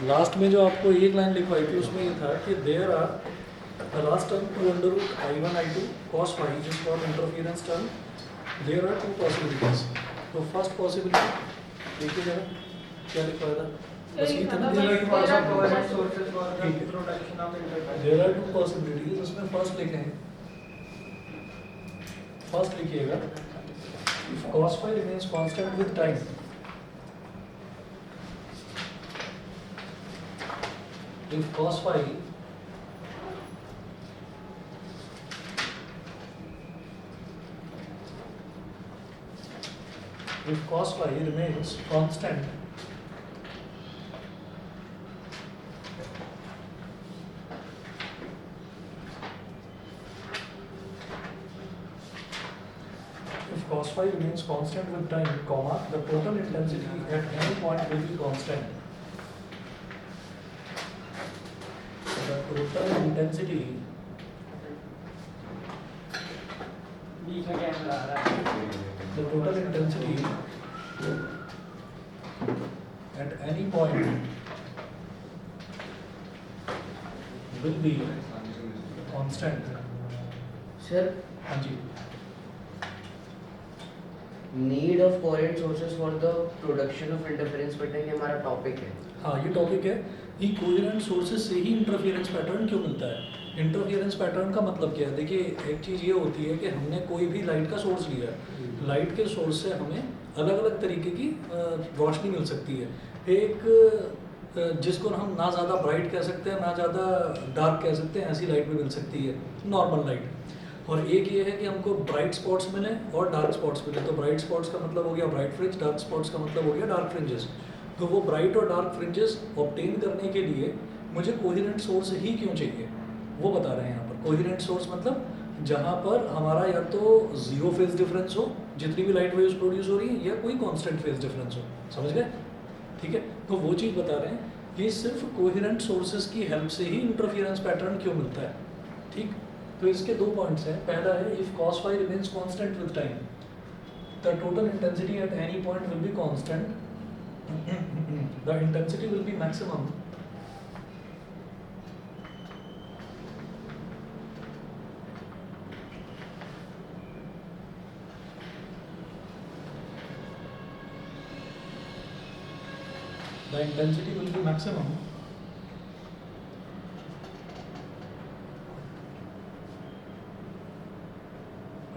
Last में जो आपको एक लाइन लिखवाई थी उसमें ये था कि there are last term two under root I1 I2 cos phi is called interference term. There are two possibilities. तो फर्स्ट पॉसिबिलिटी देखिए जरा क्या लिखवाया था. बस ये था ना. There are two possibilities. उसमें फर्स्ट लिखे हैं. फर्स्ट लिखिएगा if cos phi remains constant with time. If cos phi remains constant with time, comma, the total intensity at any point will be constant. The total intensity at any point will be constant. Sir हाँ जी. Need of coherent sources for the production of interference pattern ये हमारा topic है. हाँ ये topic है कि coherent sources से ही इंटरफेरेंस पैटर्न क्यों मिलता है. इंटरफेरेंस पैटर्न का मतलब क्या है. देखिए एक चीज़ ये होती है कि हमने कोई भी लाइट का सोर्स लिया है. लाइट के सोर्स से हमें अलग अलग तरीके की रोशनी मिल सकती है. एक जिसको हम ना ज़्यादा ब्राइट कह सकते हैं ना ज़्यादा डार्क कह सकते हैं, ऐसी लाइट भी मिल सकती है, नॉर्मल लाइट. और एक ये है कि हमको ब्राइट स्पॉट्स मिले और डार्क स्पॉट्स मिले. तो ब्राइट स्पॉट्स का मतलब हो गया ब्राइट फ्रिंज, डार्क स्पॉट्स का मतलब हो गया डार्क फ्रिंजेस. तो वो ब्राइट और डार्क फ्रिंजेस ऑब्टेन करने के लिए मुझे कोहेरेंट सोर्स ही क्यों चाहिए वो बता रहे हैं यहाँ पर. कोहेरेंट सोर्स मतलब जहाँ पर हमारा या तो जीरो फेज डिफरेंस हो जितनी भी लाइट वेव्स प्रोड्यूस हो रही है, या कोई कांस्टेंट फेज डिफरेंस हो. समझ गए. ठीक है. तो वो चीज़ बता रहे हैं कि सिर्फ कोहेरेंट सोर्सेज की हेल्प से ही इंटरफेरेंस पैटर्न क्यों मिलता है. ठीक. तो इसके दो पॉइंट्स हैं. पहला है if cos phi remains constant with time, the total intensity at any point will be constant. The intensity will be maximum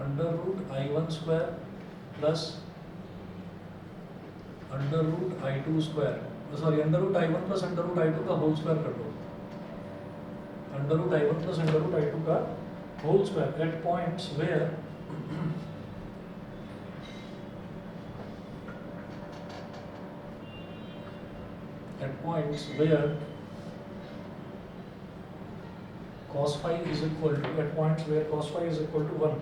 under root I1 square plus under root I2 square. Sorry under root I1 plus under root I2 का whole square कर दो. under root I1 plus under root I2 का whole square at points where cos phi is equal to at points where cos phi is equal to 1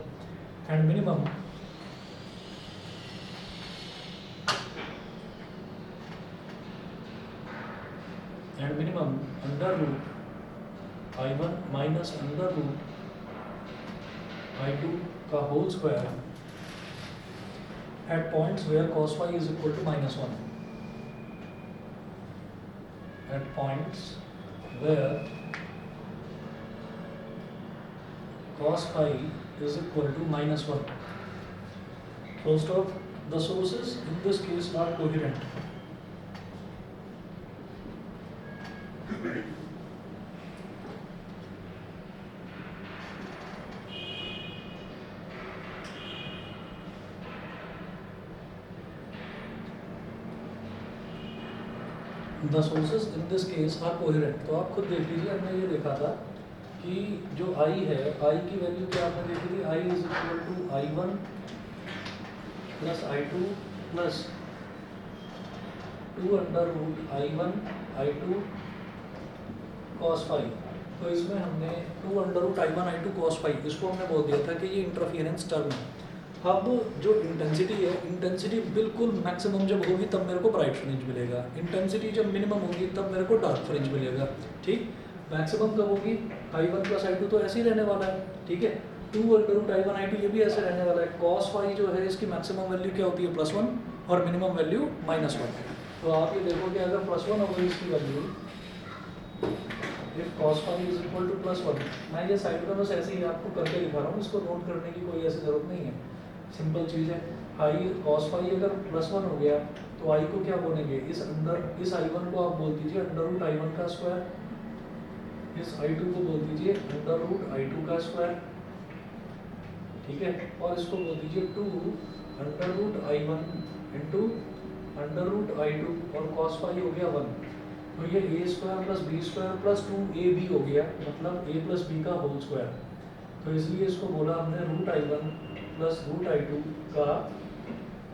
and minimum under root I1 minus under root I2 का whole square at points where cos phi is equal to -1. At points where cos phi is equal to -1. First of the sources in this case are coherent. The sources in this case are coherent. तो आप खुद देख लीजिए. हमने ये देखा था कि जो I है, I की वैल्यू क्या आपने देखी थी. I is equal to I1 plus I2 plus 2 under root I1 I2 cos phi. तो इसमें हमने 2 under root I1 I2 cos phi इसको हमने बोल दिया था कि ये इंटरफेरेंस टर्म है. अब जो इंटेंसिटी है, इंटेंसिटी बिल्कुल मैक्सिमम जब होगी तब मेरे को ब्राइट फ्रिंज मिलेगा. इंटेंसिटी जब मिनिमम होगी तब मेरे को डार्क फ्रिंज मिलेगा. ठीक. मैक्सिमम कब होगी. I1 प्लस I2 तो ऐसे ही रहने वाला है. ठीक है. 2 अंडर रूट I1 I2 ये भी ऐसे रहने वाला है. cos phi जो है इसकी मैक्सिमम वैल्यू क्या होती है +1 और मिनिमम वैल्यू -1. तो आप ये देखो कि अगर +1 हो गई इसकी value, if cos phi is equal to +1, मैं ये साइड में बस ऐसे ही आपको करके दिखा रहा हूँ, इसको नोट करने की कोई ऐसी ज़रूरत नहीं है, सिंपल चीज़ है। आई cos phi अगर +1 हो गया तो आई को क्या बोलेंगे, इस i1 को आप बोल दीजिए √i1 का स्क्वायर, इस i2 को बोल दीजिए √i2 का स्क्वायर, ठीक है, और इसको बोल दीजिए 2 √i1 इंटू √i2, और cos phi हो गया 1, तो ये a² + b² + 2ab हो गया, मतलब a + b का होल स्क्वायर। तो इसलिए इसको बोला हमने √i1 + √i2 का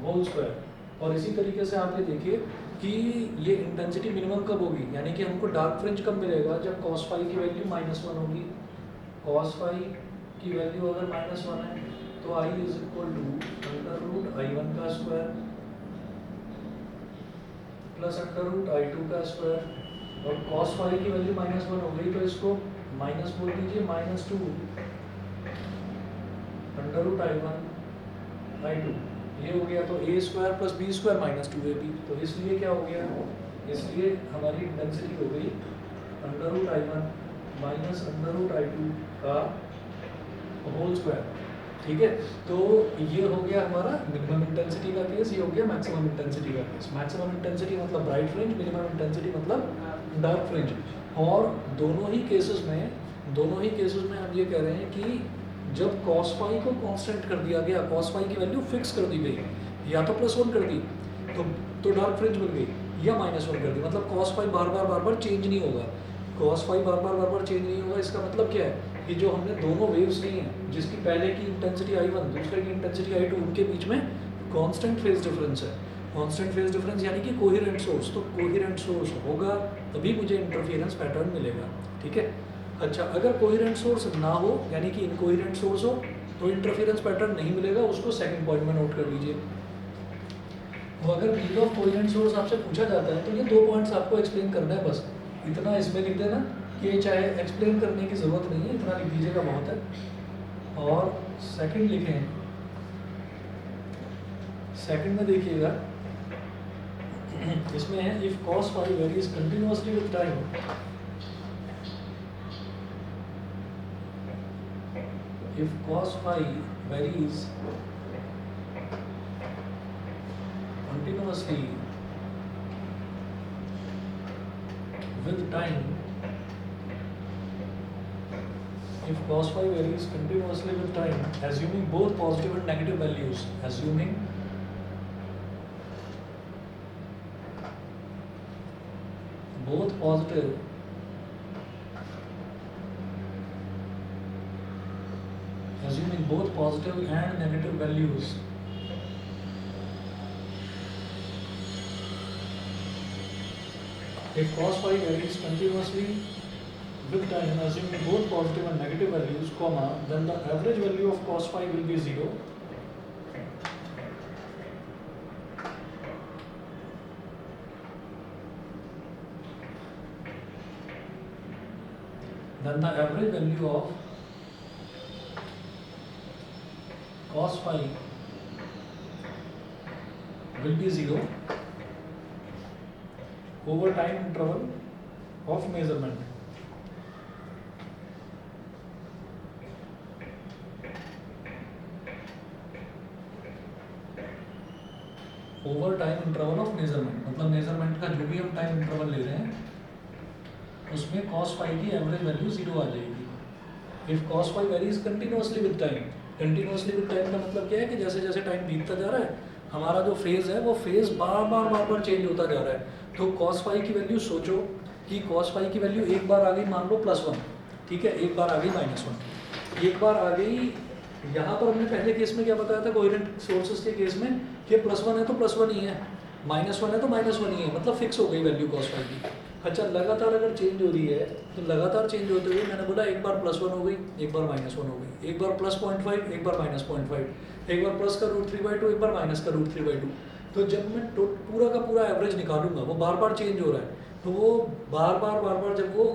होल स्क्वायर। और इसी तरीके से आप ये देखिए कि ये इंटेंसिटी मिनिमम कब होगी, यानी कि हमको डार्क फ्रिंज कब मिलेगा, जब cos phi की वैल्यू -1 होगी। cos phi की वैल्यू अगर -1 है तो i is equal to √i1 का स्क्वायर प्लस √i2 का स्क्वायर, और cos phi की वैल्यू -1 हो गई तो इसको माइनस बोल दीजिए, -2 √i1 i2, ये हो गया। तो a² + b² -2ab, तो इसलिए क्या हो गया, इसलिए हमारी इंटेंसिटी हो गई √i1 -√i2 का होल स्क्वायर, ठीक है। तो ये हो गया हमारा मिनिमम इंटेंसिटी का केस, ये हो गया मैक्सिमम इंटेंसिटी का केस। मैक्सिमम इंटेंसिटी मतलब ब्राइट फ्रिंज, मिनिमम इंटेंसिटी मतलब डार्क फ्रिंज। और दोनों ही केसेस में हम ये कह रहे हैं कि जब cos phi को कांस्टेंट कर दिया गया, cos phi की वैल्यू फिक्स कर दी गई, या तो +1 कर दी तो डार्क फ्रिंज मिल गई, या -1 कर दी, मतलब cos phi बार बार चेंज नहीं होगा। cos phi बार बार चेंज नहीं होगा, इसका मतलब क्या है कि जो हमने दोनों वेव्स ली हैं, जिसकी पहले की इंटेंसिटी i1, दूसरे की इंटेंसिटी i2, उनके बीच में कांस्टेंट फेज डिफरेंस है। कांस्टेंट फेज डिफरेंस यानी कि कोहेरेंट सोर्स, तो कोहेरेंट सोर्स होगा तभी मुझे इंटरफेरेंस पैटर्न मिलेगा, ठीक है। अच्छा, अगर कोहेरेंट सोर्स ना हो, यानी कि इनकोहेरेंट सोर्स हो, तो इंटरफेरेंस पैटर्न नहीं मिलेगा, उसको सेकंड पॉइंट में नोट कर लीजिए। तो अगर नीड ऑफ कोहेरेंट सोर्स आपसे पूछा जाता है तो ये 2 पॉइंट्स आपको एक्सप्लेन करना है, बस इतना इसमें लिख देना कि चाहे एक्सप्लेन करने की ज़रूरत नहीं है, इतना लिख दीजिएगा बहुत है। और सेकंड लिखें, सेकंड में देखिएगा इसमें है if cos phi varies continuously with time, if cos phi varies continuously with time, if cos phi varies continuously with time, assuming both positive and negative values, assuming both positive and negative values, if cos phi varies continuously with time, assuming both positive and negative values, comma, then the average value of cos phi will be 0. Then the average value of cos phi will be 0 over time interval of measurement. Over time interval of measurement, मतलब measurement का जो भी हम time interval ले रहे हैं उसमें cos phi की एवरेज वैल्यू 0 आ जाएगी। If cos phi varies continuously with time, continuously with time का मतलब क्या है कि जैसे जैसे टाइम बीतता जा रहा है, हमारा जो फेज है वो फेज बार बार चेंज होता जा रहा है। तो cos phi की वैल्यू सोचो कि cos phi की वैल्यू एक बार आ गई, मान लो +1, ठीक है, एक बार आ गई -1, एक बार आ गई। यहाँ पर हमने पहले केस में क्या बताया था, कोहेरेंट सोर्सेज के केस में, कि +1 है तो +1 ही है, -1 है तो -1 ही है, मतलब फिक्स हो गई वैल्यू cos phi की। अच्छा, लगातार अगर चेंज हो रही है तो लगातार चेंज होते हुए मैंने बोला एक बार +1 हो गई, एक बार -1 हो गई, एक बार +0.5, एक बार -0.5, एक बार प्लस का √3/2, एक बार माइनस का √3/2। तो जब मैं पूरा का पूरा एवरेज निकालूंगा, वो बार बार चेंज हो रहा है, तो वो बार बार जब वो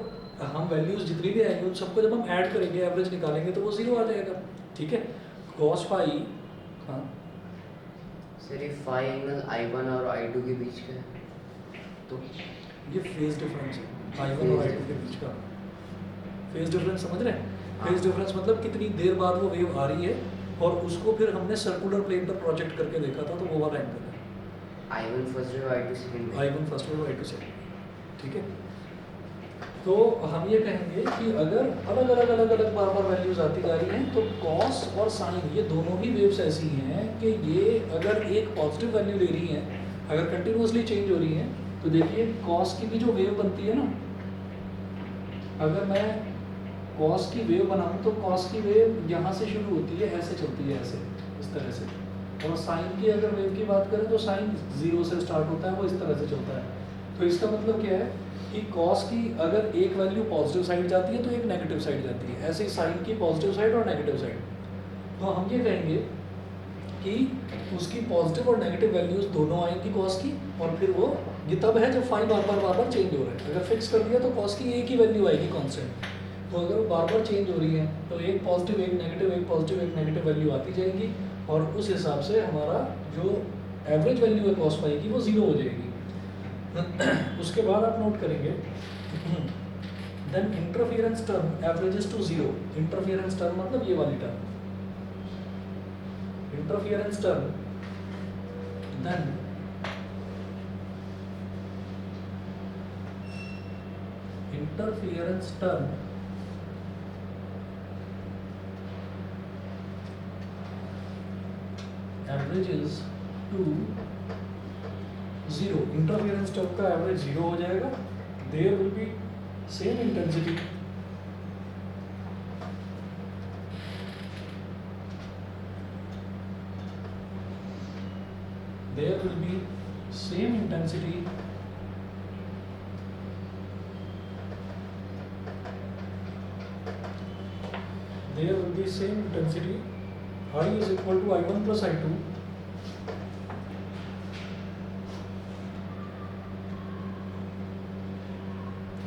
हम वैल्यूज जितनी भी आएंगी उन सबको जब हम ऐड करेंगे, एवरेज निकालेंगे, तो वो 0 आ जाएगा, ठीक है। cos phi, हाँ सर ये फाई एंगल I1 और I2 के बीच का है। तो ये फेज डिफरेंस है I1 और I2 के बीच का। फेज डिफरेंस समझ रहे हैं? फेज हाँ। डिफरेंस मतलब कितनी देर बाद वो वेव आ रही है, और उसको फिर हमने सर्कुलर प्लेन पर प्रोजेक्ट करके देखा था, तो वो वाला एंगल है I1 first wave I2 second wave. I1 first wave I2 second wave. ठीक है, तो हम ये कहेंगे कि अगर अलग अलग बार बार वैल्यूज आती जा रही हैं, तो कॉस और साइन ये दोनों ही वेव्स ऐसी हैं कि ये अगर एक पॉजिटिव वैल्यू ले रही हैं, अगर कंटिन्यूसली चेंज हो रही हैं, तो देखिए कॉस की भी जो वेव बनती है ना, अगर मैं कॉस की वेव बनाऊं तो कॉस की वेव यहाँ से शुरू होती है, ऐसे चलती है, ऐसे इस तरह से। और साइन की अगर वेव की बात करें तो साइन 0 से स्टार्ट होता है, वो इस तरह से चलता है। तो इसका मतलब क्या है कि कॉस की अगर एक वैल्यू पॉजिटिव साइड जाती है तो एक नेगेटिव साइड जाती है, ऐसे ही साइन की पॉजिटिव साइड और नेगेटिव साइड। तो हम ये कहेंगे कि उसकी पॉजिटिव और नेगेटिव वैल्यूज दोनों आएंगी कॉस की, और फिर वो ये तब है जब फाई बार बार चेंज हो रहा है। अगर फिक्स कर दिया तो कॉस की एक ही वैल्यू आएगी कांस्टेंट। तो अगर वो बार बार चेंज हो रही है तो एक पॉजिटिव एक नेगेटिव, एक पॉजिटिव एक नेगेटिव वैल्यू आती जाएगी, और उस हिसाब से हमारा जो एवरेज वैल्यू है कॉस फाई की वो 0 हो जाएगी। उसके बाद आप नोट करेंगे then interference term averages to 0। Interference term मतलब ये वाली term, interference term then interference term averages to 0। interference term का एवरेज 0 हो जाएगा। there will be same intensity there will be same intensity there will be same intensity I is equal to I1 plus I2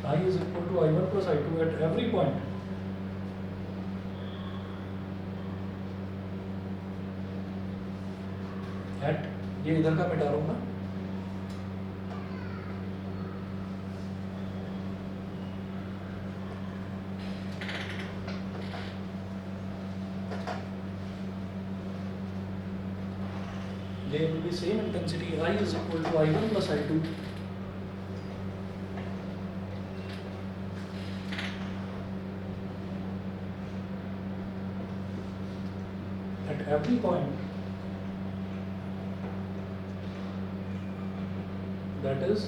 I is equal to I1 plus I2 at every point at ये इधर का मिटा रहा हूँ ना, there will be same intensity I is equal to I1 plus I2 at every point, that is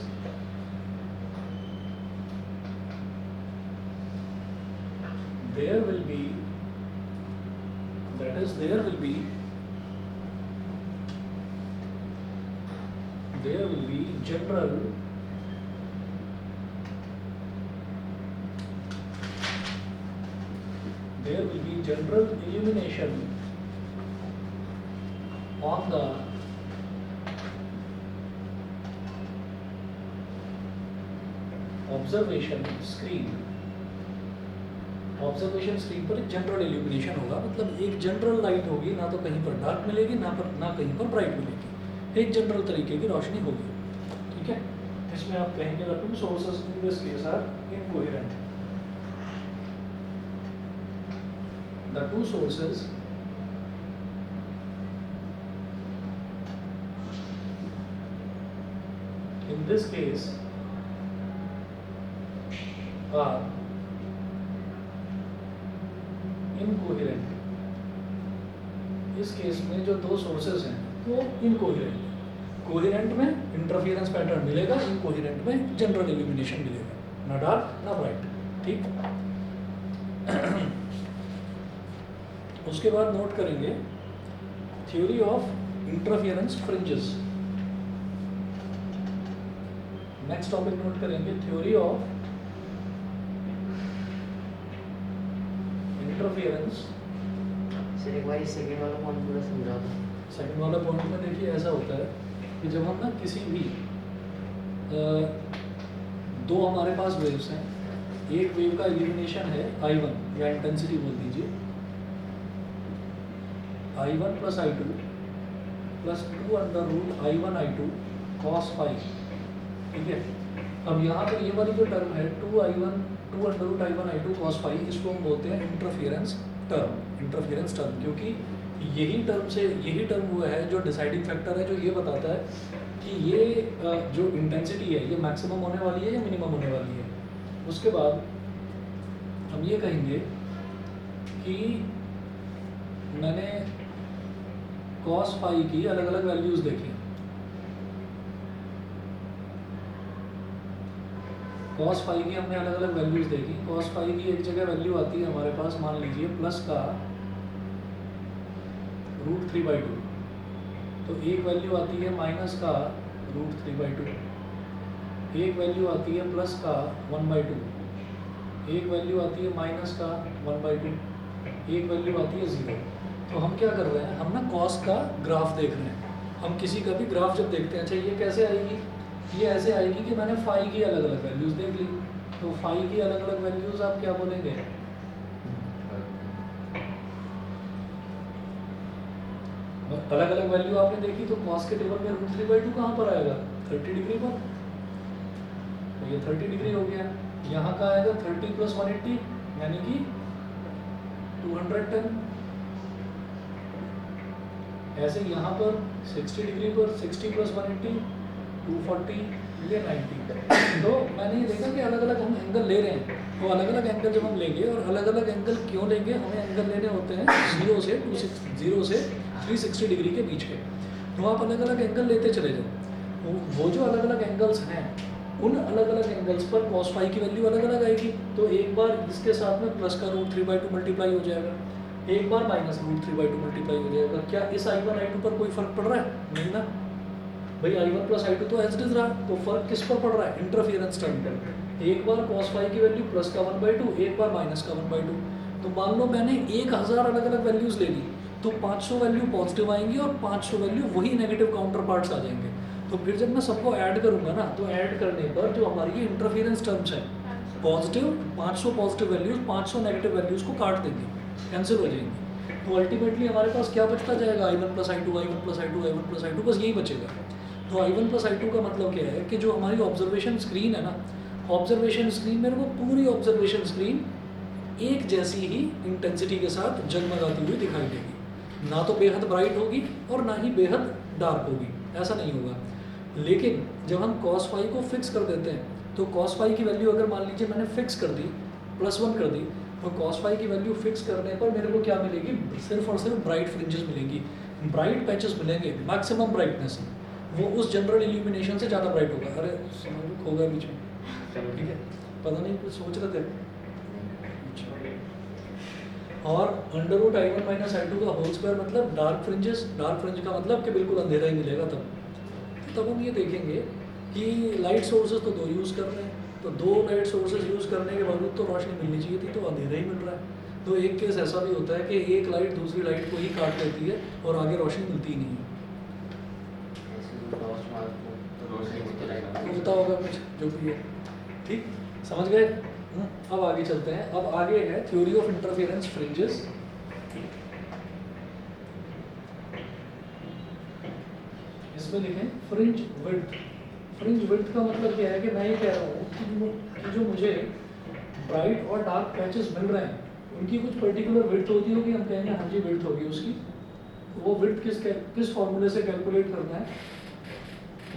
there will be general illumination on the observation screen. Observation screen पर एक general illumination होगा, मतलब एक जनरल लाइट होगी, ना तो कहीं पर डार्क मिलेगी ना कहीं पर ब्राइट मिलेगी, एक जनरल तरीके की रोशनी होगी। ठीक है, इसमें आप कहेंगे the two sources in this case are incoherent. The two sources in this case are incoherent। इस केस में जो दो सोर्सेस हैं वो इनकोहेरेंट है। कोहेरेंट में इंटरफेरेंस पैटर्न मिलेगा, इनकोहेरेंट में जनरल इल्यूमिनेशन मिलेगा, ना डार्क ना ब्राइट। ठीक, उसके बाद नोट करेंगे theory of interference fringes. Next topic note करेंगे थ्योरी ऑफ इंटरफेरेंस। सर एक बार सेकंड वाला पॉइंट पूरा समझा दो। सेकंड वाला पॉइंट में देखिए ऐसा होता है कि जब हम ना किसी भी दो हमारे पास वेव्स हैं, एक वेव का इल्यूमिनेशन है I1 या इंटेंसिटी बोल दीजिए I1 plus I2 plus 2 under root I1 I2 cos phi. ठीक है, अब यहाँ पर ये वाली जो टर्म है 2 under root I1 I2 cos phi, इसको हम बोलते हैं इंटरफेरेंस टर्म, क्योंकि यही टर्म वो है जो डिसाइडिंग फैक्टर है, जो ये बताता है कि ये जो इंटेंसिटी है ये मैक्सिमम होने वाली है या मिनिमम होने वाली है। उसके बाद हम ये कहेंगे कि मैंने cos phi की अलग अलग वैल्यूज़ देखी। cos phi की हमने अलग अलग वैल्यूज़ देखी। cos phi की एक जगह वैल्यू आती है हमारे पास, मान लीजिए प्लस का √3/2, तो एक वैल्यू आती है माइनस का √3/2, एक वैल्यू आती है प्लस का 1/2, एक वैल्यू आती है माइनस का 1/2, एक वैल्यू आती है 0। तो हम क्या कर रहे हैं, हम ना कॉस का ग्राफ देख रहे हैं। हम किसी का भी ग्राफ जब देखते हैं, अच्छा ये कैसे आएगी, ये ऐसे आएगी कि मैंने फाई की अलग अलग वैल्यूज़ देख ली। तो फाई की अलग अलग वैल्यूज़ आप क्या बोलेंगे, अलग अलग वैल्यू आपने देखी, तो कॉस के टेबल में √3/2 कहाँ पर आएगा, 30 डिग्री पर। तो ये 30 डिग्री हो गया। यहाँ का आएगा 30 + 180 यानी कि 210। ऐसे यहाँ पर 60 डिग्री पर 60 + 180 240, ये 90। तो मैंने ये देखा कि अलग अलग हम एंगल ले रहे हैं। तो अलग अलग एंगल जब हम लेंगे, और अलग अलग एंगल क्यों लेंगे, हमें एंगल लेने होते हैं 0 से 360 डिग्री के बीच के। तो आप अलग अलग एंगल लेते चले जाओ। वो जो अलग अलग एंगल्स हैं, उन अलग अलग एंगल्स पर cos phi की वैल्यू अलग अलग आएगी। तो एक बार इसके साथ में प्लस का √3/2 मल्टीप्लाई हो जाएगा, एक बार माइनस √3/2 मल्टीप्लाई हो जाएगा। क्या इस I1 I2 पर कोई फर्क पड़ रहा है, नहीं ना भाई। I1 + I2 तो एज इट इज रहा, तो फर्क किस पर पड़ रहा है, इंटरफेरेंस टर्म पर। एक बार cos phi की वैल्यू प्लस का 1/2, एक बार माइनस का 1/2। तो मान लो मैंने 1000 अलग अलग वैल्यूज ले ली, तो 500 वैल्यू पॉजिटिव आएंगी और 500 वैल्यू वही नेगेटिव काउंटर पार्ट्स आ जाएंगे। तो फिर जब मैं सबको ऐड करूंगा ना, तो ऐड करने पर जो हमारी ये इंटरफेरेंस टर्म्स हैं, positive 500 positive values 500 negative values को काट देंगी, कैंसिल हो जाएंगी। तो अल्टीमेटली हमारे पास क्या बचता जाएगा, I1 + I2 I1 + I2 I1 + I2, बस यही बचेगा। तो I1 + I2 का मतलब क्या है कि जो हमारी ऑब्जर्वेशन स्क्रीन है ना, ऑब्जर्वेशन स्क्रीन मेरे को पूरी ऑब्जर्वेशन स्क्रीन एक जैसी ही इंटेंसिटी के साथ जगमगाती हुई दिखाई देगी। ना तो बेहद ब्राइट होगी और ना ही बेहद डार्क होगी, ऐसा नहीं होगा। लेकिन जब हम cos phi को फिक्स कर देते हैं, तो cos phi की वैल्यू अगर मान लीजिए मैंने फिक्स कर दी, +1 कर दी, तो cos phi की वैल्यू फिक्स करने पर मेरे को क्या मिलेगी, सिर्फ और सिर्फ ब्राइट फ्रिंजेस मिलेंगी, ब्राइट पैचेस मिलेंगे, मैक्सिमम ब्राइटनेस। वो उस जनरल इल्यूमिनेशन से ज़्यादा ब्राइट होगा। अरे समझ खो गया बीच में, ठीक है, पता नहीं कुछ सोच रहे थे। और √I1 - I2 का होल स्क्वायर मतलब डार्क फ्रिंजेस। डार्क फ्रिंज का मतलब कि बिल्कुल अंधेरा ही मिलेगा। तब हम ये देखेंगे कि लाइट सोर्सेज तो 2 यूज़ कर रहे हैं, तो 2 लाइट सोर्सेज यूज़ करने के बावजूद तो रोशनी मिलनी चाहिए थी, तो अंधेरा ही मिल रहा है। तो एक केस ऐसा भी होता है कि एक लाइट दूसरी लाइट को ही काट लेती है और आगे रोशनी मिलती ही नहीं है। होता होगा कुछ जो भी है, ठीक, समझ गए। अब आगे चलते हैं। अब आगे है थ्योरी ऑफ इंटरफेरेंस फ्रिंजेस। इसमें लिखें फ्रिंज विड्थ। फ्रिंज विड्थ का मतलब क्या है कि मैं ये कह रहा हूँ कि जो मुझे ब्राइट और डार्क पैचेस मिल रहे हैं, उनकी कुछ पर्टिकुलर विड्थ होती होगी, हम कहेंगे हाँ जी विड्थ होगी उसकी। वो विड्थ किस फॉर्मूले से कैलकुलेट करना है,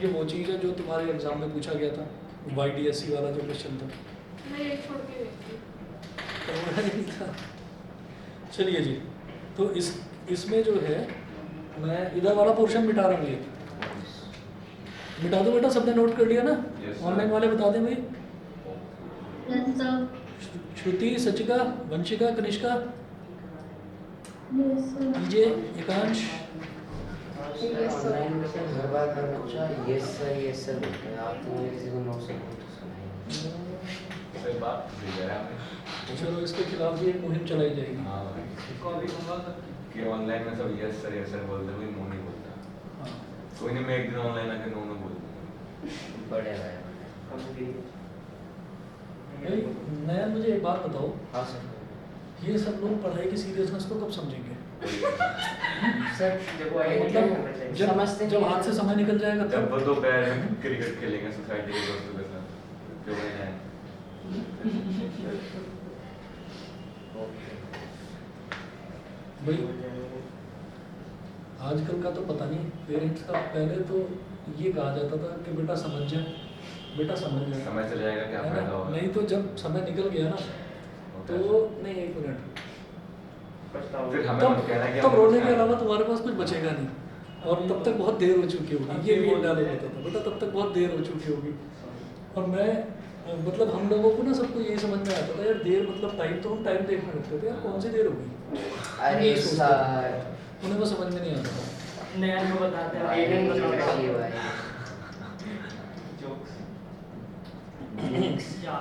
ये वो चीज़ है जो तुम्हारे एग्जाम में पूछा गया था, YDSC वाला जो क्वेश्चन था। चलिए जी, तो इसमें जो है मैं इधर वाला पोर्शन मिटा रहा हूँ। ये मिटा दो बेटा, सबने नोट कर लिया ना? ऑनलाइन वाले बता दें भाई। श्रुति, सचिका, वंशिका, कनिष्का, डीजे, एकांश। ऑनलाइन में से हर बार हर बच्चा यस सर बोलता है। आप तो किसी को नो सर बोलते सही बात है आपने। चलो इसके खिलाफ भी एक मुहिम चलाई जाएगी। हाँ कि ऑनलाइन में सब यस सर बोलते, कोई नो नहीं बोलता। हाँ, कोई नहीं, मैं एक दिन ऑनलाइन आके नो बोल दूंगा। बड़े भाई। नया मुझे एक बात बताओ, हाँ सर। ये सब लोग पढ़ाई की सीरियसनेस को कब समझेंगे? सर जब वो मतलब जब हाथ से समय निकल जाएगा जब तब। वो दोपहर में क्रिकेट खेलेंगे सोसाइटी के दोस्तों के साथ। क्यों नहीं है? भाई आजकल का तो पता नहीं पेरेंट्स का, पहले तो ये कहा जाता था कि बेटा समझ जाए, बेटा समझ जाए, समय चल जाएगा क्या है फायदा ना? होगा? नहीं तो जब समय निकल गया ना तो नहीं, एक मिनट, फिर हमें मत कहना कि तब हमने रोने कुछ के कहा। अलावा तुम्हारे पास कुछ बचेगा नहीं, और तब तक बहुत देर हो चुकी होगी। ये भी एक डायलॉग होता था, बेटा तब तक बहुत देर हो चुकी होगी। और मैं मतलब हम लोगों को ना सबको यही समझ में आता था यार, देर मतलब टाइम, तो हम टाइम देखने लगते थे यार कौन सी देर होगी। अरे यही सोचते थे। सर उन्हें वो समझ में नहीं आता था। नया को बताते हैं भाई एडन बताता ये है भाई जोक्स Jinx. या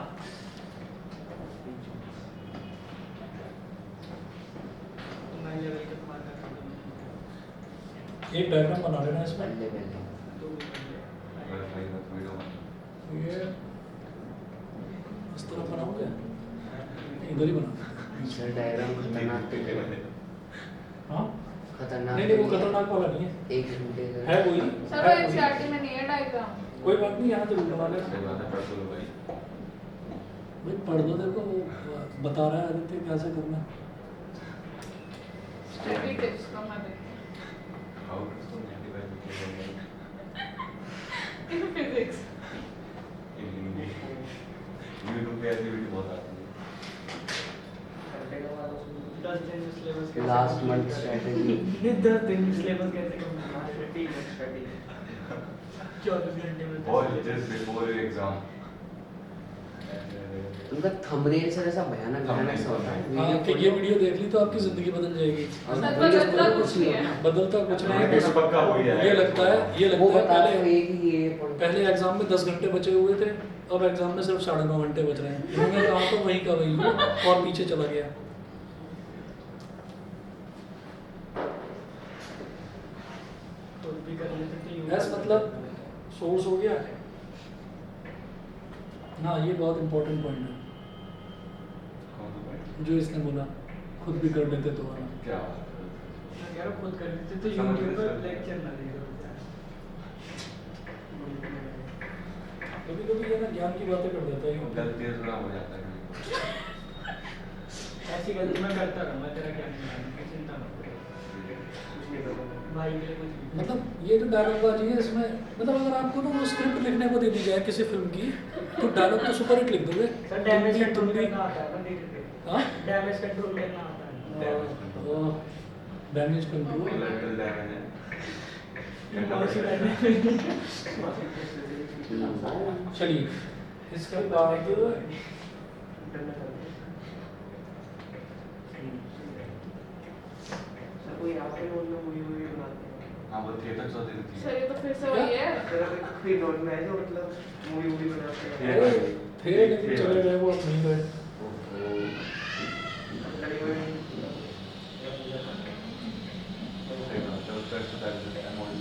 मैं लेवल के बाहर कर एक डायग्राम बना लेना इसमें। बल्ले बल्ले बस भाई मत वीडियो मत। ये इस तरह बनाओगे, इधर ही बना। सर डायग्राम खतरनाक तो है। हाँ खतरनाक नहीं नहीं, वो तो है। खतरनाक वाला नहीं है, एक घंटे का है वही, सर है वो वही। एनसीईआरटी में नहीं है डायग्राम। कोई बात नहीं, यहाँ जरूर बना लेना। सही बात है, पढ़ तो लो भाई। भाई पढ़ दो, देखो वो बता रहा है आदित्य कैसे करना है। स्टडी टिप्स का मैं देखती how to negative in physics. In Hindi. YouTube पे ऐसी वीडियो बहुत आती है। 10 दिन सिलेबस कैसे लास्ट मंथ स्ट्रेटजी 10 दिन सिलेबस कैसे कंप्लीट करना 30 मिनट स्टडी 24 घंटे में और जस्ट बिफोर योर एग्जाम। उनका थंबनेल सर ऐसा भयानक भयानक सा होता है हाँ कि ये वीडियो देख ली तो आपकी जिंदगी बदल जाएगी। और सर वीडियो बदलता पूरा कुछ नहीं है। बदलता कुछ नहीं हाँ, है, पक्का हो ही ये जाएगा। लगता है, ये वो लगता है बताते पहले, हुए कि ये point- पहले एग्जाम में 10 घंटे बचे हुए थे, अब एग्जाम में सिर्फ 9.5 घंटे बच रहे हैं। इन्होंने कहा तो वहीं का वहीं हो और पीछे चला गया। तो भी कर लेते थे एस मतलब सोर्स हो गया। हाँ ये बहुत इंपॉर्टेंट पॉइंट है कौन सा point? जो इसने बोला, खुद भी कर लेते तो वाला। क्या बात है? मैं कह रहा हूं खुद कर लेते तो समझ YouTube गए पर सर। लेक्चर ना दे दो कभी कभी ये ना ज्ञान की बातें कर देता है। गलती थोड़ा हो जाता है कभी। ऐसी गलती मैं करता रहूं मैं तेरा क्या नहीं चिंता मत कर भाई के लिए कुछ भी मतलब ये जो डायलॉगबाजी है इसमें, मतलब अगर आपको ना वो स्क्रिप्ट लिखने को दे दी जाए किसी फिल्म की, तो डायलॉग तो सुपर हिट लिख दोगे। सर डैमेज तुम कंट्रोल भी करना आता है ना धीरे धीरे हाँ डैमेज कंट्रोल करना आता है डैमेज कंट्रोल। Collateral damage है। मौसी डैमेज चलिए इसके बाद कोई आपके रोल में मूवी मूवी बनाते हैं हाँ वो थिएटर चौधरी थी। सर ये तो फिर से वही है। कोई रोल में है जो मतलब मूवी मूवी बनाते हैं अरे थे लेकिन चले गए, वो अब नहीं गए। सही बात है, उसका exercise है, amount।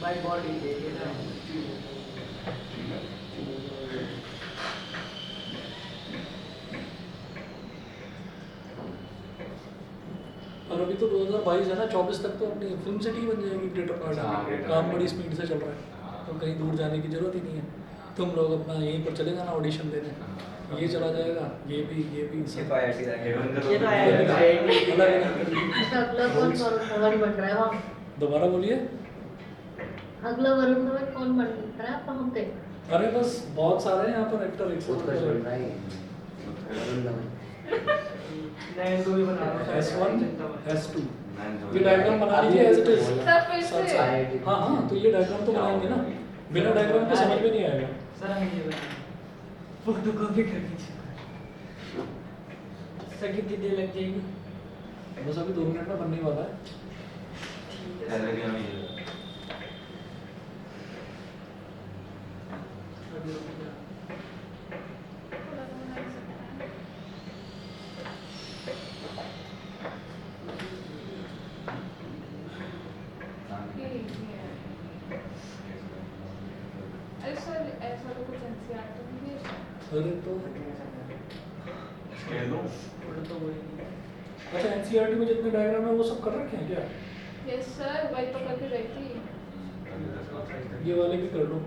बाय बॉडी देखिए ना ठीक है। और अभी तो 2022 है ना, 24 तक तो अपनी फिल्म सिटी बन जाएगी ग्रेटर हाँ, नोएडा। Greater काम Noida। बड़ी स्पीड से चल रहा है, तो कहीं दूर जाने की जरूरत ही नहीं है। तुम लोग अपना यहीं पर चले जाना ऑडिशन देने, ये चला जाएगा, ये भी ये तो IIT का है। ये तो IIT अगला कौन कौन बन रहा है वहाँ? दोबारा बोलिए। अगला वरुण धवन कौन बन रहा है वहाँ पे? अरे बस बहुत सारे हैं यहाँ पर एक्टर। उत्कर्ष बन रहा है वरुण धवन नए को भी बना रहा है S1 चिंता मत S2 जो ये डायग्राम बना लीजिए एज इट इज। सर फिर से हाँ हाँ, तो ये डायग्राम तो बनाएंगे ना, बिना डायग्राम के समझ में नहीं आएगा। सर हमें ये बताइए फोटो कॉपी कर दीजिए सर कितनी देर लग जाएगी बस अभी 2 मिनट में बनने वाला है। ठीक है पहले भी हमें ये अभी रुक जा। ये easy है। अरे सर ऐसा तो कुछ एनसीईआरटी में भी है। अरे तो स्केल दो। थोड़ा तो वही नहीं है। अच्छा एनसीईआरटी में जितने डायग्राम है वो सब कर रखे हैं क्या? यस सर वही तो करके गई थी। ये वाले भी कर लो।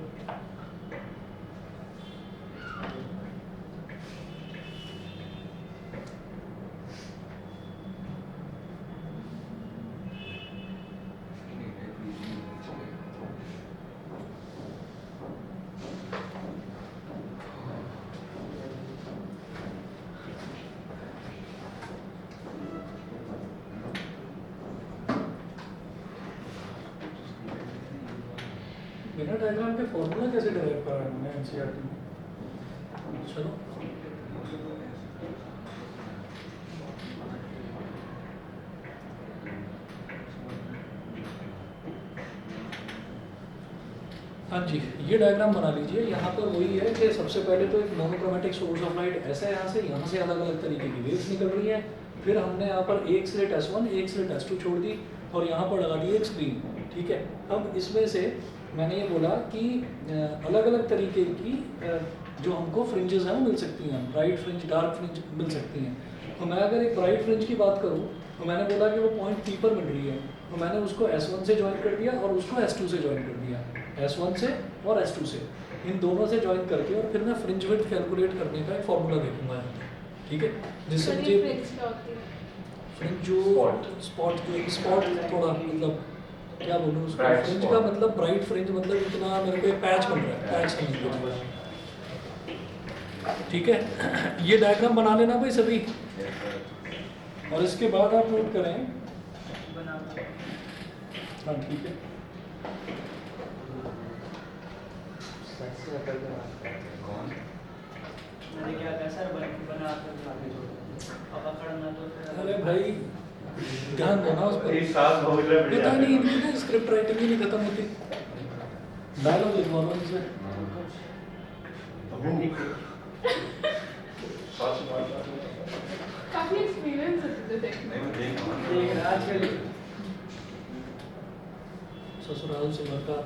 बिना डायग्राम के फॉर्मूला कैसे डिराइव करा है हमने एनसीईआरटी में? चलो हाँ जी, ये डायग्राम बना लीजिए। यहाँ पर वही है कि सबसे पहले तो एक मोनोक्रोमेटिक सोर्स ऑफ लाइट ऐसा है, यहाँ से अलग अलग तरीके की वेव्स निकल रही हैं। फिर हमने यहाँ पर एक स्लिट S1 एक स्लिट S2 छोड़ दी और यहाँ पर लगा दी एक स्क्रीन, ठीक है। अब इसमें से मैंने ये बोला कि अलग अलग तरीके की जो हमको फ्रिंजेस हैं वो मिल सकती हैं, ब्राइट फ्रिंज डार्क फ्रिंज मिल सकती हैं। तो मैं अगर एक ब्राइट फ्रिंज की बात करूँ तो मैंने बोला कि वो पॉइंट P पर मिल रही है, तो मैंने उसको S1 से ज्वाइन कर दिया और उसको S2 से ज्वाइन कर दिया, S1 से और S2 से, इन दोनों से ज्वाइन करके और फिर मैं फ्रिंज विड्थ कैलकुलेट करने का एक फॉर्मूला देखूंगा, ठीक है, जिससे सर, मुझे ये फ्रिंज क्या होती है? फ्रिंज जो स्पॉट थोड़ा मतलब क्या बोलूँ उसको, Bright फ्रिंज spot. का मतलब ब्राइट फ्रिंज मतलब इतना मेरे को एक पैच बन रहा है, पैच समझ लीजिए, ठीक है। ये डायग्राम बना लेना भाई सभी, और इसके बाद आप नोट करें, बना हाँ ठीक है। कौन? मैंने क्या कहा सर, बना कर आगे छोड़ अब पकड़ना तो फिर अरे भाई ध्यान देना उस पर, एक साथ बहुत लोग पता नहीं इनकी ना स्क्रिप्ट राइटिंग ही नहीं खत्म होती, डायलॉग लिखवा लो इनसे। काफी एक्सपीरियंस है तुझे देखने में। देख रहा आजकल ससुराल सिमर का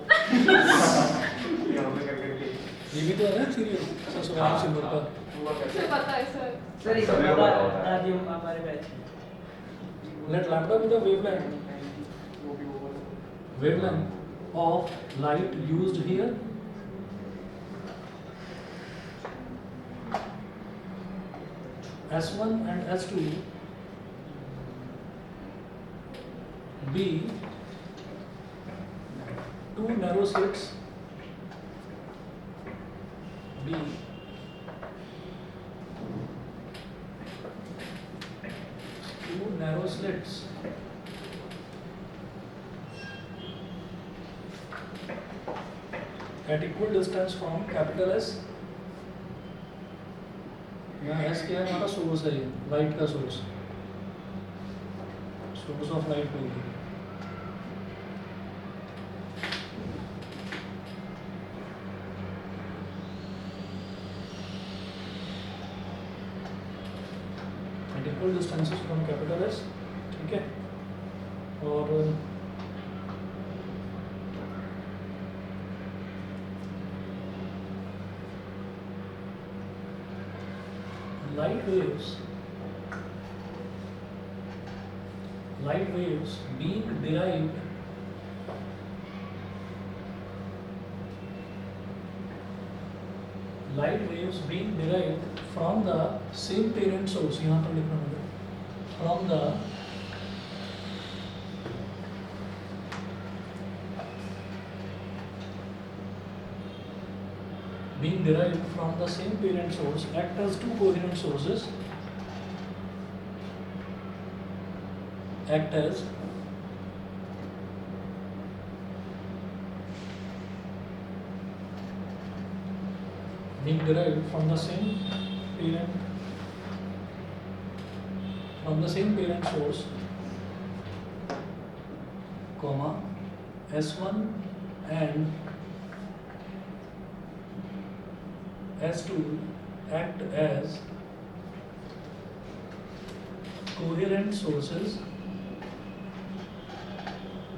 ये भी तो है ना सीरियल, ससुराल सिमर का। मुझे पता है सर। सर ये सभी को बता पता होता है। दादी हमारे batch Let lambda be the wavelength of light used here. S1 and S2 be two narrow slits, B two narrow slits at equal distance from capital S. यहाँ S क्या है, हमारा सोर्स है, ये लाइट का सोर्स, सोर्स ऑफ लाइट होगी। At equal distances from capital S, ठीक है। और light waves being derived from the same parent source, यहाँ पर लिखना होगा, from the being derived from the same parent source act as two coherent sources, act as being derived from the same parent source, comma S1 and S2 act as coherent sources.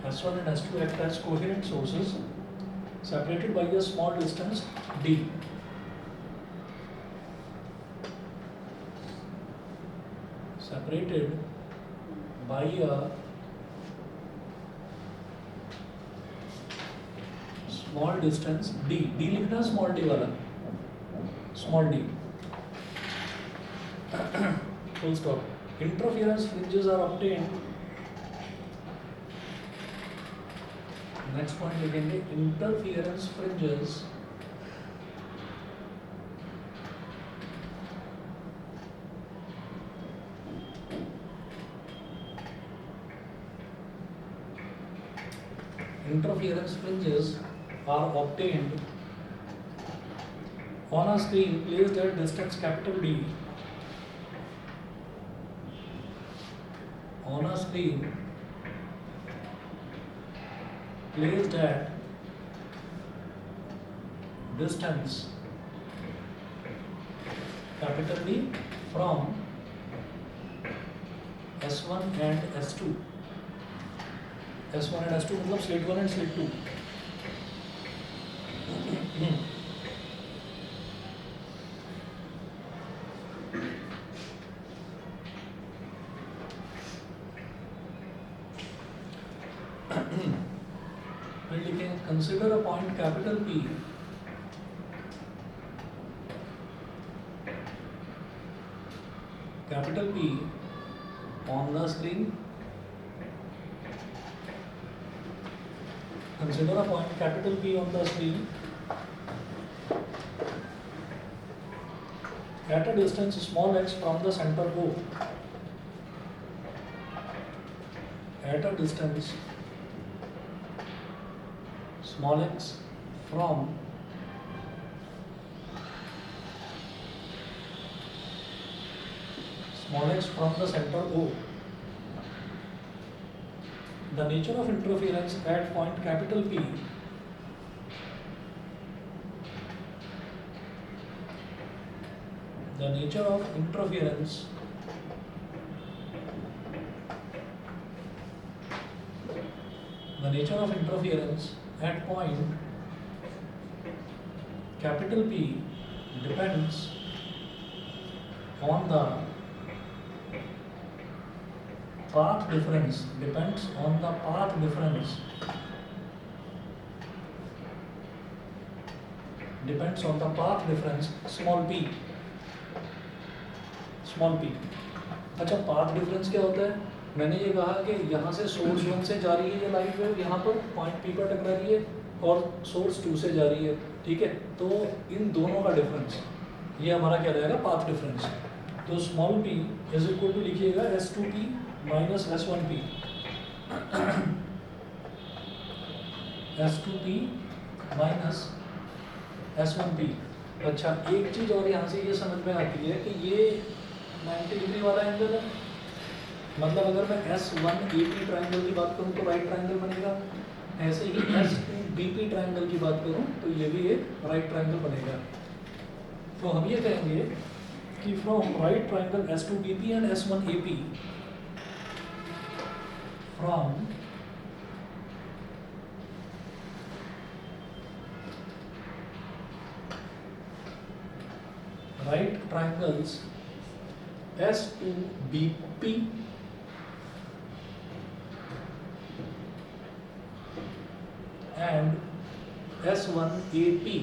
S1 and S2 act as coherent sources separated by a small distance d. Separated by a small distance d. d लिखना small d वाला, small d. Full stop. Interference fringes are obtained. Next point लिखेंगे, interference fringes are obtained on a screen placed at distance capital D, on a screen placed at distance capital D from S1 and S2. S1 and S2 मतलब slit 1 and slit 2. फिर लिखें consider a point capital P on the screen. Consider a point capital P on the screen at a distance small x from the center O. At a distance small x from the center O. The nature of interference at point capital P at point capital P depends on the path difference small p. अच्छा path difference क्या होता है? मैंने ये कहा कि यहाँ से सोर्स 1 से जा रही है ये लाइट वेव, यहाँ पर पॉइंट P पर टकरा रही है और सोर्स 2 से जा रही है, ठीक है? तो इन दोनों का डिफरेंस ये हमारा क्या रहेगा? Path difference. तो small p is equal to लिखिएगा S2p minus S1p। S2p minus S1p। अच्छा एक चीज़ और यहाँ से ये समझ में आती है कि ये 90 डिग्री वाला एंगल है, मतलब अगर मैं S1AP ट्राइंगल की बात करूँ तो राइट ट्राइंगल बनेगा, ऐसे ही S2BP ट्राइंगल की बात करूँ तो ये भी एक राइट ट्राइंगल बनेगा। तो हम ये कहेंगे कि from right triangle S2BP and S1AP, from right triangles S2BP and S1AP,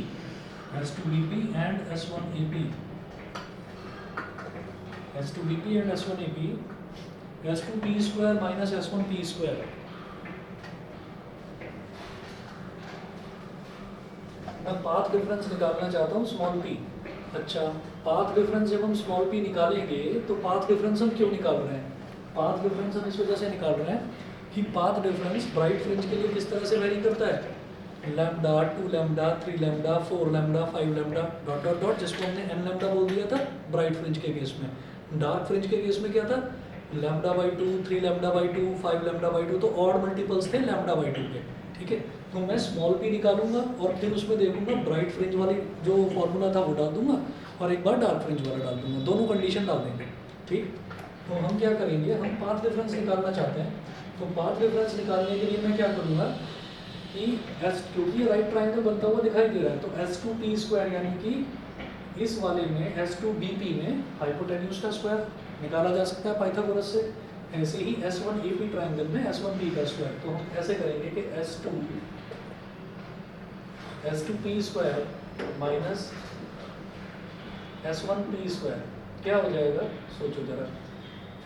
S2BP and S1AP, S2BP and S1AP, S2P square minus S1P square। मैं पाथ डिफरेंस निकालना चाहता हूँ स्मॉल p। अच्छा पाथ डिफरेंस जब हम स्मॉल p निकालेंगे तो path difference हम क्यों निकाल रहे हैं? पाथ डिफरेंस हम इस वजह से निकाल रहे हैं कि पाथ डिफरेंस ब्राइट फ्रिंज के लिए किस तरह से वेरी करता है? Lambda, 2 lambda, 3 lambda, 4 lambda, 5 lambda dot dot dot, जिसको हमने n लैम्डा बोल दिया था ब्राइट फ्रिंज के केस में। डार्क फ्रिंज के केस में क्या था? Lambda by 2, 3 lambda by 2, 5 lambda by 2, तो ऑड मल्टीपल्स थे लैम्डा बाई 2 के, ठीक है? तो मैं स्मॉल p निकालूंगा और फिर उसमें देखूंगा ब्राइट फ्रिंज वाली जो फॉर्मूला था वो डाल दूंगा और एक बार डार्क फ्रिंज वाला डाल दूंगा, दोनों कंडीशन डाल देंगे, ठीक? तो हम क्या करेंगे, हम पाथ डिफरेंस निकालना चाहते हैं, तो पाथ डिफरेंस निकालने के लिए मैं क्या करूँगा कि क्योंकि राइट ट्राइंगल बनता हुआ दिखाई दे रहा है तो S2P स्क्वायर यानी कि इस वाले में S2BP में हाइपोटेन्यूज का स्क्वायर निकाला जा सकता है पाइथागोरस से, ऐसे ही S1AP ट्राइंगल में S1P का स्क्वायर। तो हम ऐसे करेंगे कि S2P square minus S1P square क्या हो जाएगा? सोचो जरा,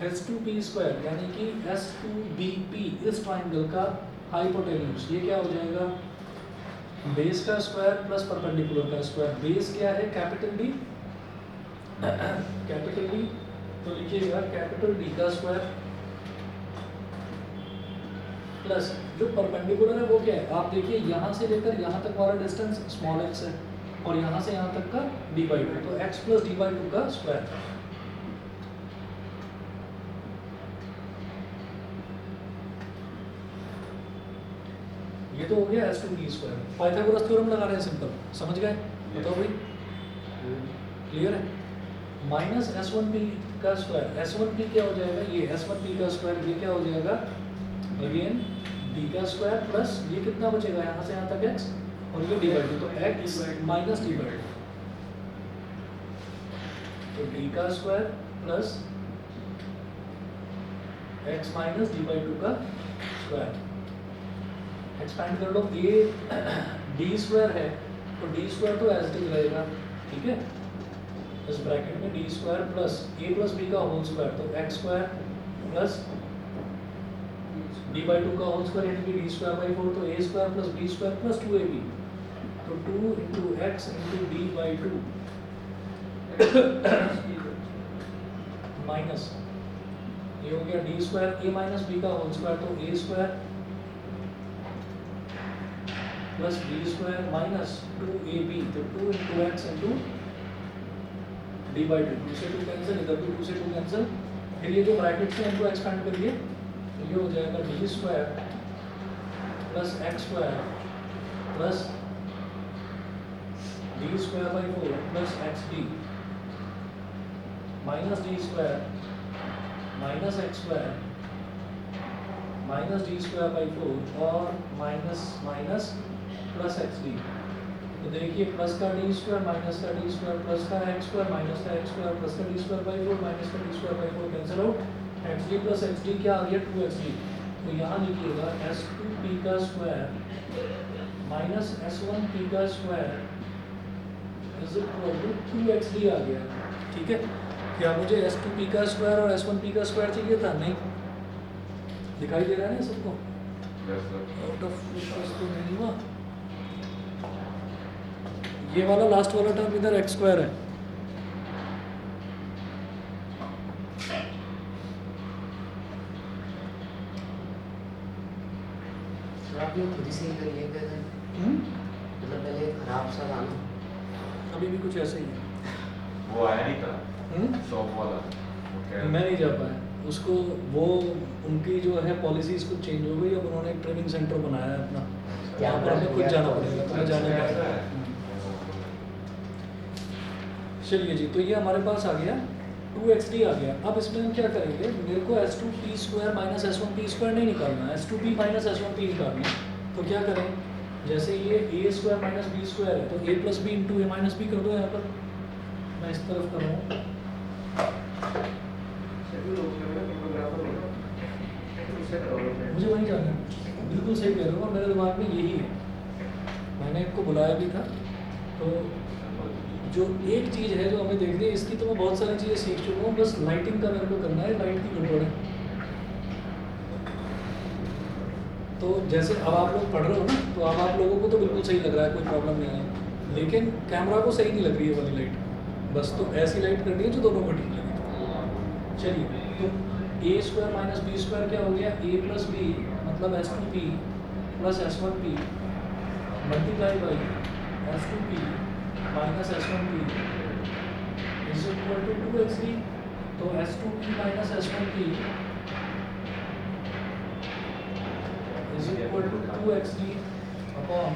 S2P स्क्वायर यानी कि S2BP इस ट्राइंगल का हाइपोटेन्यूज, ये क्या हो जाएगा? बेस का स्क्वायर प्लस परपेंडिकुलर का स्क्वायर। बेस क्या है? कैपिटल D, कैपिटल D, तो लिखिएगा कैपिटल D का स्क्वायर प्लस जो परपेंडिकुलर है वो क्या है, आप देखिए यहाँ से लेकर यहाँ तक वाला डिस्टेंस स्मॉल एक्स है और यहाँ से यहाँ तक का d/2, तो x प्लस d/2 का स्क्वायर। ये तो हो गया s2p²। पाइथागोरस थ्योरम लगा रहे हैं सिंपल, समझ गए? बताओ भाई, क्लियर है? माइनस s1p का स्क्वायर, s1p क्या हो जाएगा, ये s1p का स्क्वायर, ये क्या हो जाएगा अगेन d का स्क्वायर प्लस ये कितना बचेगा यहाँ से यहाँ तक x और ये d/2, तो x माइनस d/2, तो d का square plus x minus d/2 का स्क्वायर। एक्सपैंड कर लो, ये d स्क्वायर है तो d स्क्वायर तो एज इट इज रहेगा, ठीक है? इस ब्रैकेट में d square plus a plus b का होल स्क्वायर, तो x स्क्वायर प्लस d/2 का होल स्क्वायर यानी कि d स्क्वायर बाई 4, तो a square plus b square plus 2ab, तो 2 into x into d/2 minus ये हो गया d square a minus b का होल स्क्वायर, तो a square plus b square minus 2ab, तो 2 इंटू एक्स इंटू d/2, 2 से 2 cancel, इधर भी 2 से 2 कैंसिल, फिर ये जो ब्रैकेट से इनको एक्सपेंड करिए तो ये हो जाएगा d square plus x square plus d square by 4 plus xd minus d square minus x square minus d square by 4 और माइनस माइनस प्लस xd। तो देखिए प्लस का d स्क्वायर माइनस का d स्क्वायर प्लस का x square minus का x square plus का d square by 4 minus का d square by 4 cancel out, xd plus xd क्या आ गया 2xd, तो यहाँ लिखिएगा s2p का स्क्वायर माइनस s1p का square is equal to 2xd आ गया, ठीक है? क्या मुझे s2p का स्क्वायर और s1p का स्क्वायर चाहिए था? नहीं, दिखाई दे रहा है ना सबको? आउट ऑफ फोकस तो नहीं हुआ। ये वाला लास्ट वाला टर्म इधर एक्स स्क्वायर है, आप लोग खुद से ही करिए क्या था? मतलब पहले खराब सा था ना, अभी भी कुछ ऐसे ही है। वो आया नहीं था शॉप वाला, वो क्या मैं नहीं जा पाया उसको, वो उनकी जो है पॉलिसीज कुछ चेंज हो गई, अब उन्होंने एक ट्रेनिंग सेंटर बनाया है अपना, वहाँ पर हमें खुद जाना पड़ेगा, तो मैं जाने अच्छा, पाया। ऐसा है? चलिए जी, तो ये हमारे पास आ गया 2xd आ गया। अब इसमें हम क्या करेंगे, मेरे को s2p square minus s1p square नहीं निकालना है, s2p माइनस s1p निकालना है, तो क्या करें, जैसे ये a square minus b square है तो a plus B into A minus B कर दो, यहाँ पर मैं इस तरफ कर रहा हूँ, मुझे वहीं जाना है, बिल्कुल सही कह रहे हो, और मेरे दिमाग में यही है, मैंने इनको बुलाया भी था। तो जो एक चीज़ है जो हमें देखनी है, इसकी तो मैं बहुत सारी चीज़ें सीख चुका हूँ, बस लाइटिंग का मेरे को करना है, लाइट की गड़बड़ है। तो जैसे अब आप लोग पढ़ रहे हो ना, तो अब आप लोगों को तो बिल्कुल सही लग रहा है, कोई प्रॉब्लम नहीं है, लेकिन कैमरा को सही नहीं लग रही है वाली लाइट, बस तो ऐसी लाइट करनी है जो दोनों को ठीक लगे। चलिए, तो a square minus B square क्या हो गया, a प्लस बी मतलब s2p plus s1p multiply by s2p minus s1p is equal to 2xd, तो s2p minus s1p is equal to 2xd upon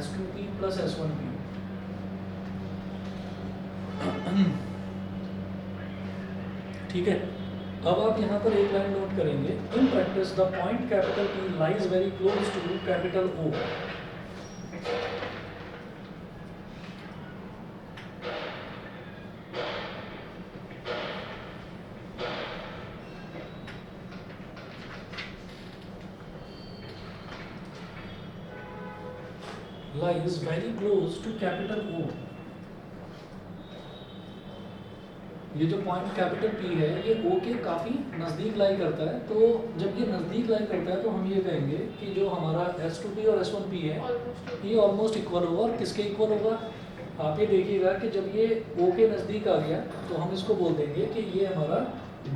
s2p plus s1p। ठीक है, अब आप यहाँ पर एक लाइन नोट करेंगे, in practice the point capital P lies very close to capital O। lies very close to capital O। ये जो पॉइंट कैपिटल P है ये O के काफ़ी नज़दीक लाई करता है, तो जब ये नज़दीक लाई करता है तो हम ये कहेंगे कि जो हमारा S2P और S1P है ये ऑलमोस्ट इक्वल होगा। और किसके इक्वल होगा, आप ये देखिएगा कि जब ये O के नज़दीक आ गया तो हम इसको बोल देंगे कि ये हमारा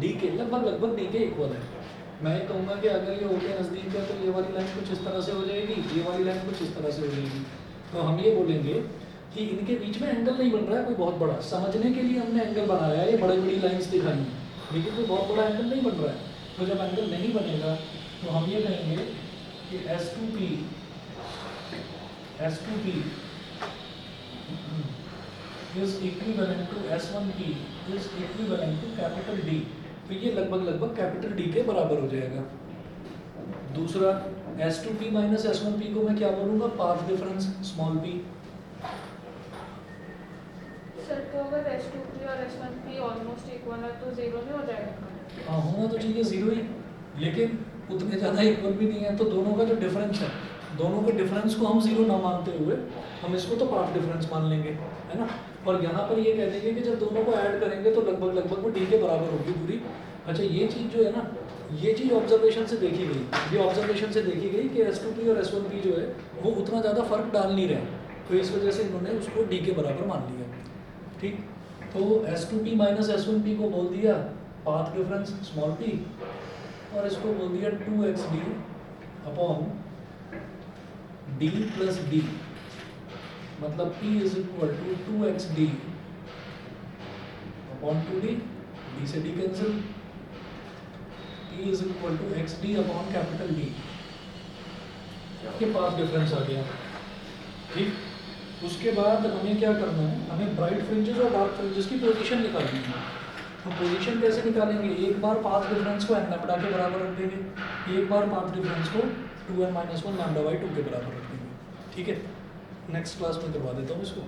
D के लगभग D के इक्वल है। मैं ये कहूँगा कि अगर ये O के नज़दीक है तो ये वाली लाइन कुछ इस तरह से हो जाएगी, ये वाली लाइन कुछ इस तरह से हो जाएगी। तो हम ये बोलेंगे कि इनके बीच में एंगल नहीं बन रहा है कोई बहुत बड़ा, समझने के लिए हमने एंगल बनाया है, ये बड़ी बड़ी लाइंस दिखाई हैं, लेकिन कोई बहुत बड़ा एंगल नहीं बन रहा है। तो जब एंगल नहीं बनेगा तो हम ये कहेंगे कि S2P is equivalent to S1P is equivalent to capital D। तो ये लगभग कैपिटल D के बराबर हो जाएगा। दूसरा S2P माइनस S1P को मैं क्या बोलूँगा, path difference small p। Sir तो अगर S2P और S1P ऑलमोस्ट इक्वल है तो जीरो नहीं हो जाएगा? हाँ होना तो चाहिए जीरो ही, लेकिन उतने ज़्यादा इक्वल भी नहीं है, तो दोनों का जो डिफरेंस है, दोनों के डिफरेंस को हम जीरो ना मानते हुए हम इसको तो पाथ डिफरेंस मान लेंगे, है ना। और यहाँ पर ये कह देंगे कि जब दोनों को ऐड करेंगे तो लगभग वो D के बराबर होगी दूरी। अच्छा ये चीज़ जो है ना, ये चीज़ ऑब्जर्वेशन से देखी गई, ये ऑब्जर्वेशन से देखी गई कि S2P और S1P जो है वो उतना ज़्यादा फर्क डाल नहीं रहे, तो इस वजह से इन्होंने उसको D के बराबर मान लिया। ठीक, तो S2P माइनस S1P को बोल दिया पाथ डिफरेंस स्मॉल p, और इसको बोल दिया 2xD upon D plus D, मतलब P is equal to 2xD upon 2D, D से D cancel, P is equal to XD upon capital D के पास डिफरेंस आ गया। ठीक, उसके बाद हमें क्या करना है, हमें ब्राइट फ्रिंजेस और डार्क फ्रिंजेस की पोजीशन निकालनी है। तो पोजीशन कैसे निकालेंगे, एक बार पाथ डिफरेंस को n लैम्डा के बराबर रख देंगे, एक बार पाथ डिफरेंस को 2n-1 लैम्डा बाई 2 के बराबर रख देंगे। ठीक है, नेक्स्ट क्लास में करवा देता हूँ इसको,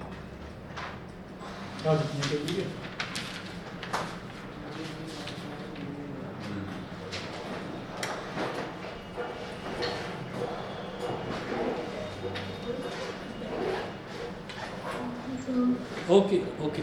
आज इतने के लिए। So okay okay.